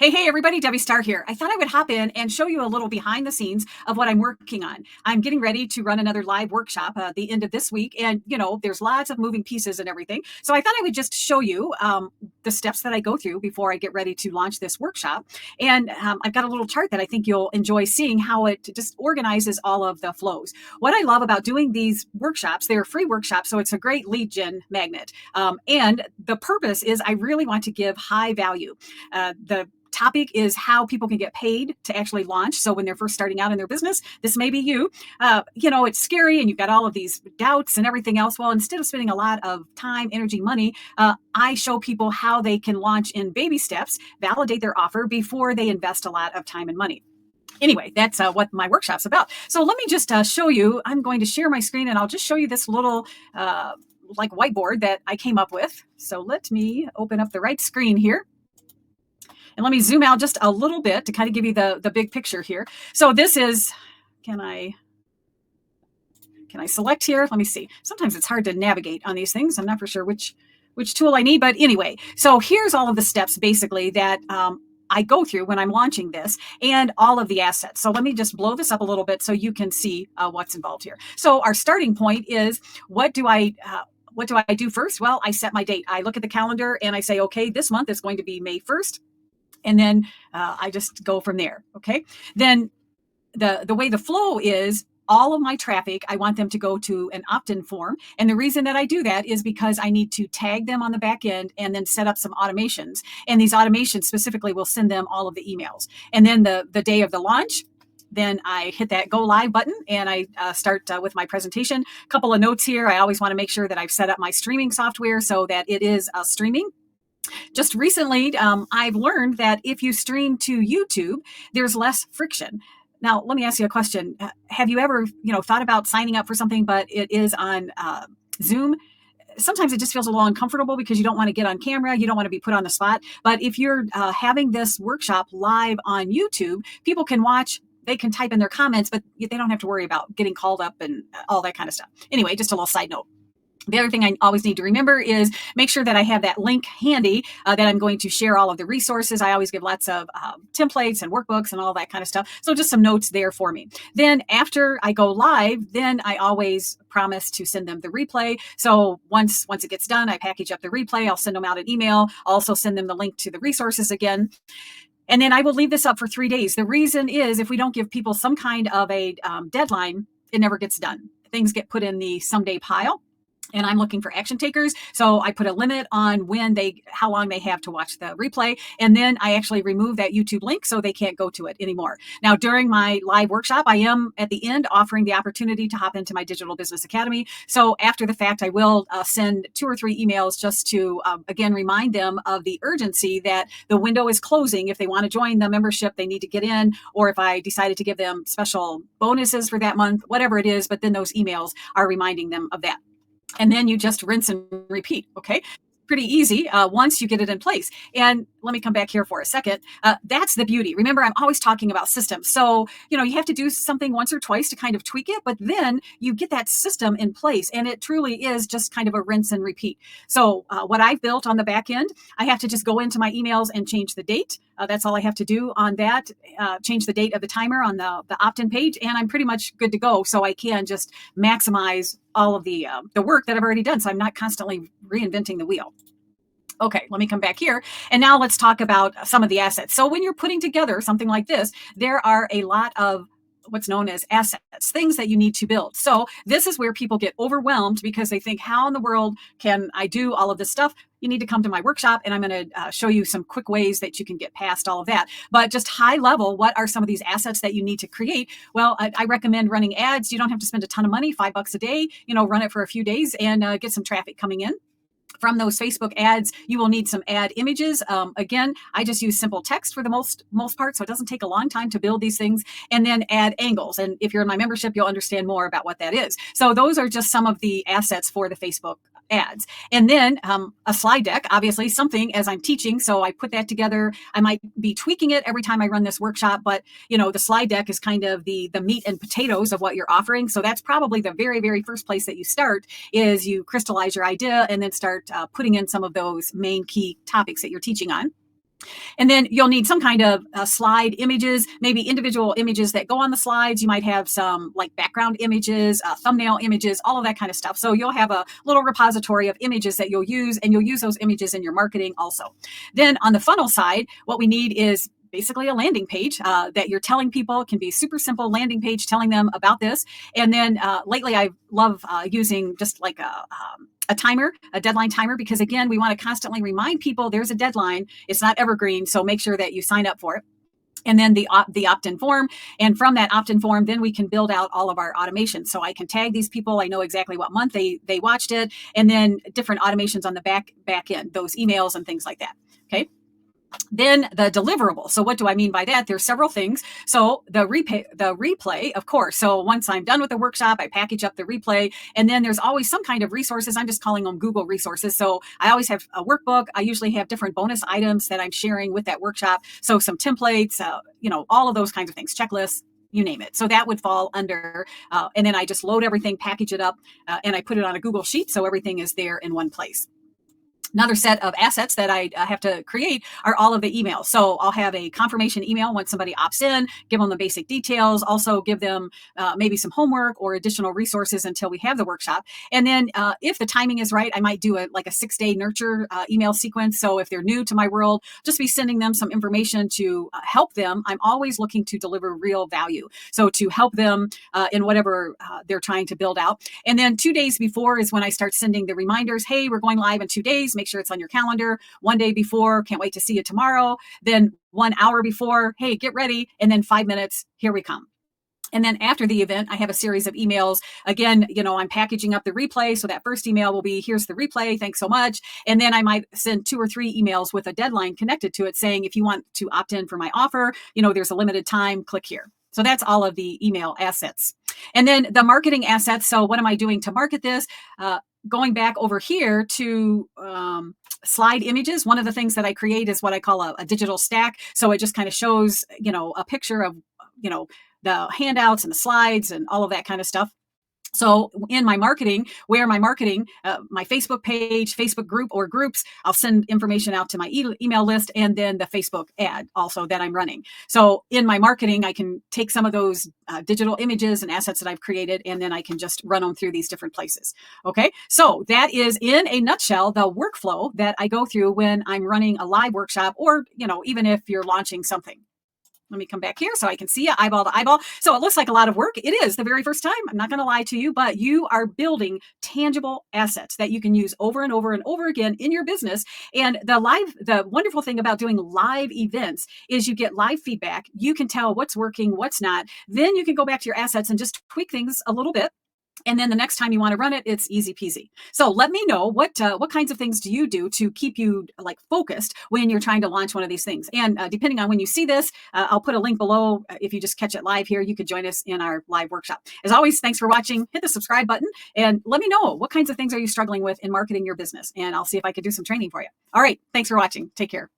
Hey, everybody, Debbi Starr here. I thought I would hop in and show you a little behind the scenes of what I'm working on. I'm getting ready to run another live workshop at the end of this week. And, there's lots of moving pieces and everything. So I thought I would just show you the steps that I go through before I get ready to launch this workshop. And I've got a little chart that I think you'll enjoy seeing how it just organizes all of the flows. What I love about doing these workshops, they're free workshops, so it's a great lead gen magnet. And the purpose is I really want to give high value. The topic is how people can get paid to actually launch. So when they're first starting out in their business, this may be you. It's scary and you've got all of these doubts and everything else. Well, instead of spending a lot of time, energy, money, I show people how they can launch in baby steps, validate their offer before they invest a lot of time and money. Anyway, that's what my workshop's about. So let me just show you. I'm going to share my screen and I'll just show you this little like whiteboard that I came up with. So let me open up the right screen here. And let me zoom out just a little bit to kind of give you the big picture here. So this is, can I select here? Let me see. Sometimes it's hard to navigate on these things. I'm not for sure which tool I need, but anyway, so here's all of the steps basically that I go through when I'm launching this and all of the assets. So let me just blow this up a little bit so you can see what's involved here. So our starting point is what do I do first? Well, I set my date. I look at the calendar and I say, okay, this month is going to be May 1st. And then I just go from there. Okay. Then the way the flow is, all of my traffic, I want them to go to an opt-in form. And the reason that I do that is because I need to tag them on the back end and then set up some automations. And these automations specifically will send them all of the emails. And then the day of the launch, then I hit that go live button and I start with my presentation. A couple of notes here. I always want to make sure that I've set up my streaming software so that it is streaming. Just recently, I've learned that if you stream to YouTube, there's less friction. Now, let me ask you a question. Have you ever, thought about signing up for something, but it is on Zoom? Sometimes it just feels a little uncomfortable because you don't want to get on camera. You don't want to be put on the spot. But if you're having this workshop live on YouTube, people can watch. They can type in their comments, but they don't have to worry about getting called up and all that kind of stuff. Anyway, just a little side note. The other thing I always need to remember is make sure that I have that link handy, that I'm going to share all of the resources. I always give lots of templates and workbooks and all that kind of stuff. So just some notes there for me. Then after I go live, then I always promise to send them the replay. So once it gets done, I package up the replay. I'll send them out an email. I'll also send them the link to the resources again. And then I will leave this up for 3 days. The reason is if we don't give people some kind of a deadline, it never gets done. Things get put in the someday pile. And I'm looking for action takers. So I put a limit on how long they have to watch the replay. And then I actually remove that YouTube link so they can't go to it anymore. Now, during my live workshop, I am at the end offering the opportunity to hop into my Digital Business Academy. So after the fact, I will send 2 or 3 emails just to, again, remind them of the urgency that the window is closing. If they want to join the membership, they need to get in. Or if I decided to give them special bonuses for that month, whatever it is, but then those emails are reminding them of that. And then you just rinse and repeat. Okay. Pretty easy once you get it in place. And let me come back here for a second. That's the beauty. Remember, I'm always talking about systems. So, you have to do something once or twice to kind of tweak it, but then you get that system in place and it truly is just kind of a rinse and repeat. So what I've built on the back end, I have to just go into my emails and change the date. That's all I have to do on that. Change the date of the timer on the opt-in page, and I'm pretty much good to go. So I can just maximize all of the work that I've already done. So I'm not constantly reinventing the wheel. Okay, let me come back here. And now let's talk about some of the assets. So when you're putting together something like this, there are a lot of what's known as assets, things that you need to build. So this is where people get overwhelmed because they think, how in the world can I do all of this stuff? You need to come to my workshop and I'm going to show you some quick ways that you can get past all of that. But just high level, what are some of these assets that you need to create? Well, I recommend running ads. You don't have to spend a ton of money, $5 a day, run it for a few days and get some traffic coming in. From those Facebook ads, you will need some ad images. Again, I just use simple text for the most part, so it doesn't take a long time to build these things. And then ad angles. And if you're in my membership, you'll understand more about what that is. So those are just some of the assets for the Facebook ads. And then a slide deck, obviously something as I'm teaching. So I put that together. I might be tweaking it every time I run this workshop, but the slide deck is kind of the meat and potatoes of what you're offering. So that's probably the very, very first place that you start is you crystallize your idea and then start putting in some of those main key topics that you're teaching on. And then you'll need some kind of slide images, maybe individual images that go on the slides. You might have some like background images, thumbnail images, all of that kind of stuff. So you'll have a little repository of images that you'll use, and you'll use those images in your marketing also. Then on the funnel side, what we need is basically a landing page that you're telling people. It can be super simple landing page telling them about this. And then lately I love using just like a timer, a deadline timer, because again, we want to constantly remind people there's a deadline. It's not evergreen. So make sure that you sign up for it. And then the opt-in form. And from that opt-in form, then we can build out all of our automations. So I can tag these people. I know exactly what month they watched it. And then different automations on the back end, those emails and things like that. Okay. Then the deliverable. So what do I mean by that? There's several things. So the replay, of course. So once I'm done with the workshop, I package up the replay, and then there's always some kind of resources. I'm just calling them Google resources. So I always have a workbook. I usually have different bonus items that I'm sharing with that workshop. So some templates, all of those kinds of things, checklists, you name it. So that would fall under, and then I just load everything, package it up, and I put it on a Google Sheet. So everything is there in one place. Another set of assets that I have to create are all of the emails. So I'll have a confirmation email when somebody opts in, give them the basic details, also give them maybe some homework or additional resources until we have the workshop. And then if the timing is right, I might do a 6-day nurture email sequence. So if they're new to my world, just be sending them some information to help them. I'm always looking to deliver real value. So to help them in whatever they're trying to build out. And then 2 days before is when I start sending the reminders. Hey, we're going live in 2 days. Make sure it's on your calendar. 1 day before, can't wait to see you tomorrow. Then 1 hour before, hey, get ready. And then 5 minutes, here we come. And then after the event, I have a series of emails. Again, I'm packaging up the replay. So that first email will be, here's the replay. Thanks so much. And then I might send 2 or 3 emails with a deadline connected to it saying, if you want to opt in for my offer, there's a limited time, click here. So that's all of the email assets. And then the marketing assets. So what am I doing to market this? Going back over here to slide images, one of the things that I create is what I call a digital stack. So it just kind of shows, a picture of, the handouts and the slides and all of that kind of stuff. So in my marketing, my Facebook page, Facebook group or groups, I'll send information out to my email list and then the Facebook ad also that I'm running. So in my marketing, I can take some of those digital images and assets that I've created, and then I can just run them through these different places. Okay. So that is in a nutshell, the workflow that I go through when I'm running a live workshop or, even if you're launching something. Let me come back here so I can see you eyeball to eyeball. So it looks like a lot of work. It is the very first time. I'm not going to lie to you, but you are building tangible assets that you can use over and over and over again in your business. And the wonderful thing about doing live events is you get live feedback. You can tell what's working, what's not. Then you can go back to your assets and just tweak things a little bit. And then the next time you want to run it, it's easy peasy. So let me know what kinds of things do you do to keep you focused when you're trying to launch one of these things. And depending on when you see this, I'll put a link below. If you just catch it live here, you could join us in our live workshop. As always, thanks for watching. Hit the subscribe button and let me know what kinds of things are you struggling with in marketing your business. And I'll see if I could do some training for you. All right. Thanks for watching. Take care.